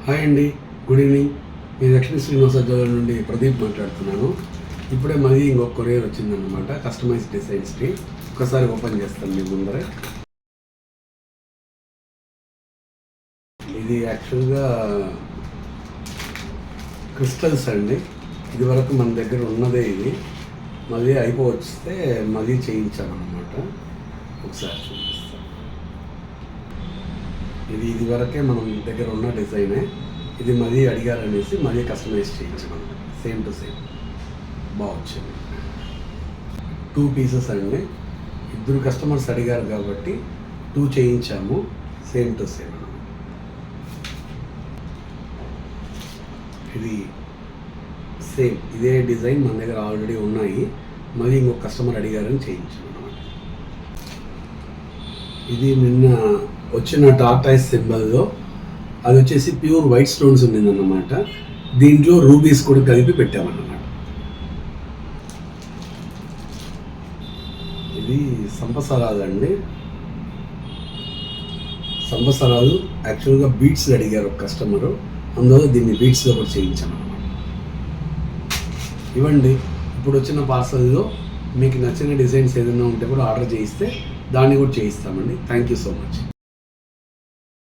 Hi అండి, good evening. నేను Lakshmi Srinivasa jewellery నుండి ప్రదీప్ మాట్లాడుతున్నాను. ఇప్పుడే మళ్ళీ ఇంకొక కొరియర్ వచ్చిందనమాట, కస్టమైజ్ డిజైన్స్కి. ఒకసారి ఓపెన్ చేస్తాను మీ ముందరే. ఇది యాక్చువల్గా క్రిస్టల్స్ అండి. ఇది వరకు మన దగ్గర ఉన్నదే. ఇది మళ్ళీ అయిపోవస్తే మళ్ళీ చేయించామన్నమాట. ఒకసారి చూపిస్తాను. ఇది వరకే మనం దగ్గర ఉన్న డిజైనే. ఇది మళ్ళీ అడిగారనేసి మళ్ళీ కస్టమైజ్ చేయించాం. సేమ్ టు సేమ్ బాగొచ్చింది. 2 పీసెస్ అండి. 2 కస్టమర్స్ అడిగారు కాబట్టి 2 చేయించాము. Same to same. ఇది సేమ్ ఇదే డిజైన్ మన దగ్గర ఆల్రెడీ ఉన్నాయి. మళ్ళీ ఇంకొక కస్టమర్ అడిగారని చేయించాము అన్నమాట. ఇది నిన్న వచ్చిన టార్టాయిస్ సింబల్లో అది వచ్చేసి ప్యూర్ వైట్ స్టోన్స్ ఉండిందన్నమాట. దీంట్లో రూబీస్ కూడా కలిపి పెట్టామన్నమాట. ఇది సంపసరాలు అండి. సంపసరాలు యాక్చువల్గా బీట్స్ అడిగారు ఒక కస్టమరు, అందువల్ల దీన్ని బీట్స్లో కూడా చేయించామన్నమాట. ఇవ్వండి, ఇప్పుడు వచ్చిన పార్సల్లో మీకు నచ్చిన డిజైన్స్ ఏదైనా ఉంటే కూడా ఆర్డర్ చేయిస్తే దాన్ని కూడా చేయిస్తామండి. Thank you so much.